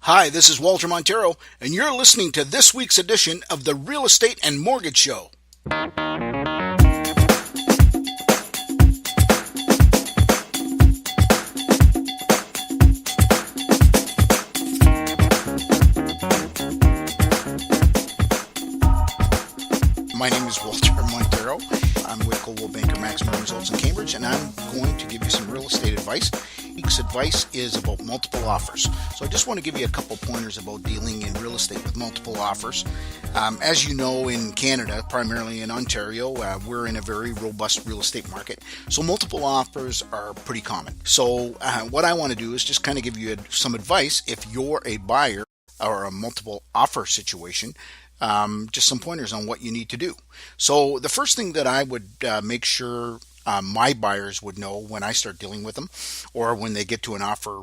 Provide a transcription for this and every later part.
Hi, this is Walter Montero, and you're listening to this week's edition of the Real Estate and Mortgage Show. My name is Walter Montero. I'm with Coldwell Banker Maximum Results in Cambridge, and I'm going to give you some real estate advice. Week's advice is about multiple offers. So I just want to give you a couple pointers about dealing in real estate with multiple offers. As you know, in Canada, primarily in Ontario, we're in a very robust real estate market. So multiple offers are pretty common. So what I want to do is just kind of give you some advice if you're a buyer or a multiple offer situation. Just some pointers on what you need to do. So the first thing that I would make sure my buyers would know when I start dealing with them or when they get to an offer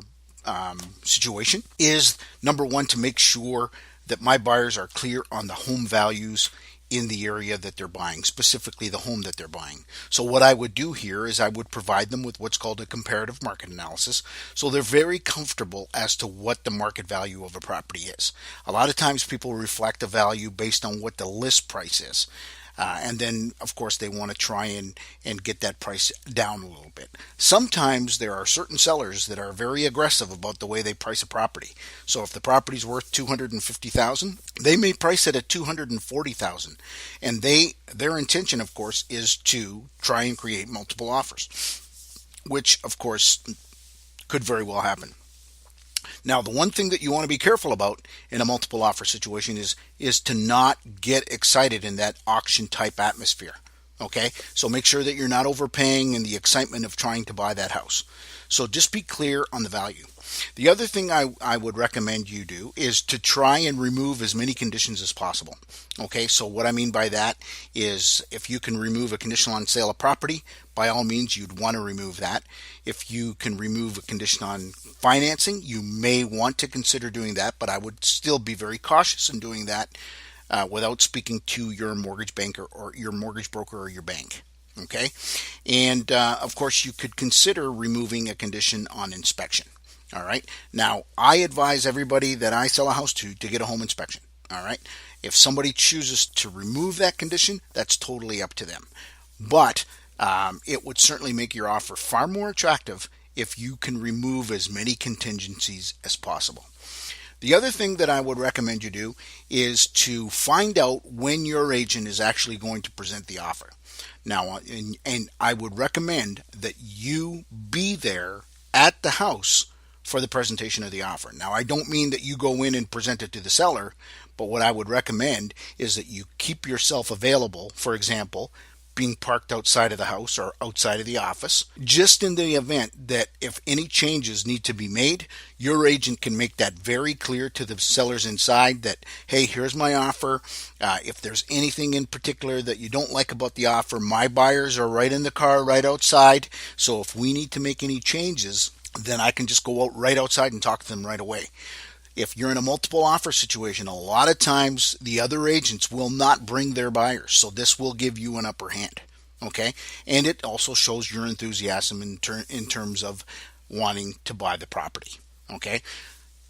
situation is, number one, to make sure that my buyers are clear on the home values in the area that they're buying, specifically the home that they're buying. So what I would do here is I would provide them with what's called a comparative market analysis, so they're very comfortable as to what the market value of a property is. A lot of times people reflect a value based on what the list price is. And then, of course, they want to try and get that price down a little bit. Sometimes there are certain sellers that are very aggressive about the way they price a property. So if the property's worth $250,000, they may price it at $240,000. And their intention, of course, is to try and create multiple offers, which, of course, could very well happen. Now, the one thing that you want to be careful about in a multiple offer situation is to not get excited in that auction type atmosphere. Okay, so make sure that you're not overpaying in the excitement of trying to buy that house. So just be clear on the value. The other thing I would recommend you do is to try and remove as many conditions as possible. Okay, so what I mean by that is if you can remove a condition on sale of property, by all means you'd want to remove that. If you can remove a condition on financing, you may want to consider doing that, but I would still be very cautious in doing that without speaking to your mortgage banker or your mortgage broker or your bank. Okay, and of course you could consider removing a condition on inspection. All right. Now, I advise everybody that I sell a house to get a home inspection. All right. If somebody chooses to remove that condition, that's totally up to them. But it would certainly make your offer far more attractive if you can remove as many contingencies as possible. The other thing that I would recommend you do is to find out when your agent is actually going to present the offer. Now, and I would recommend that you be there at the house for the presentation of the offer. Now, I don't mean that you go in and present it to the seller, but what I would recommend is that you keep yourself available, for example, being parked outside of the house or outside of the office, just in the event that if any changes need to be made, your agent can make that very clear to the sellers inside that, hey, here's my offer. If there's anything in particular that you don't like about the offer, my buyers are right in the car, right outside. So if we need to make any changes, then I can just go out right outside and talk to them right away. If you're in a multiple offer situation, a lot of times the other agents will not bring their buyers. So this will give you an upper hand. Okay. And it also shows your enthusiasm in terms of wanting to buy the property. Okay.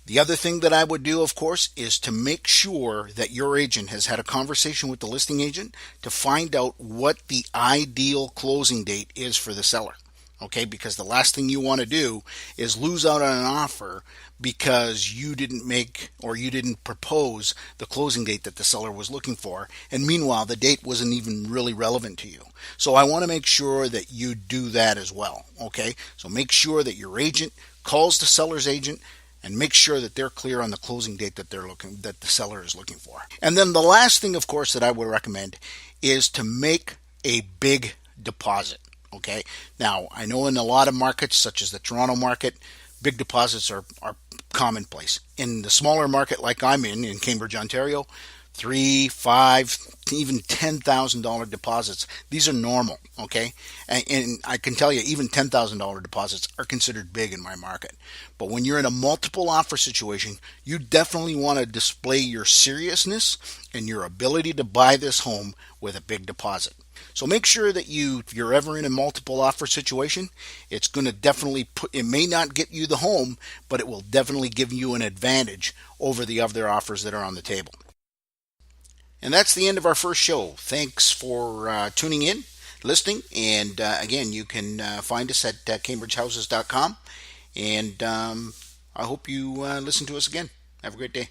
The other thing that I would do, of course, is to make sure that your agent has had a conversation with the listing agent to find out what the ideal closing date is for the seller. Okay, because the last thing you want to do is lose out on an offer because you didn't make or you didn't propose the closing date that the seller was looking for, and meanwhile the date wasn't even really relevant to you. So I want to make sure that you do that as well. Okay, so make sure that your agent calls the seller's agent and make sure that they're clear on the closing date that the seller is looking for. And then the last thing, of course, that I would recommend is to make a big deposit. Okay. Now, I know in a lot of markets, such as the Toronto market, big deposits are commonplace. In the smaller market like I'm in Cambridge, Ontario, $3,000, $5,000, even $10,000 deposits. These are normal. Okay. And I can tell you, even $10,000 deposits are considered big in my market. But when you're in a multiple offer situation, you definitely want to display your seriousness and your ability to buy this home with a big deposit. So make sure that if you're ever in a multiple offer situation, it's going to definitely it may not get you the home, but it will definitely give you an advantage over the other offers that are on the table. And that's the end of our first show. Thanks for tuning in, listening, and again, you can find us at cambridgehouses.com. And I hope you listen to us again. Have a great day.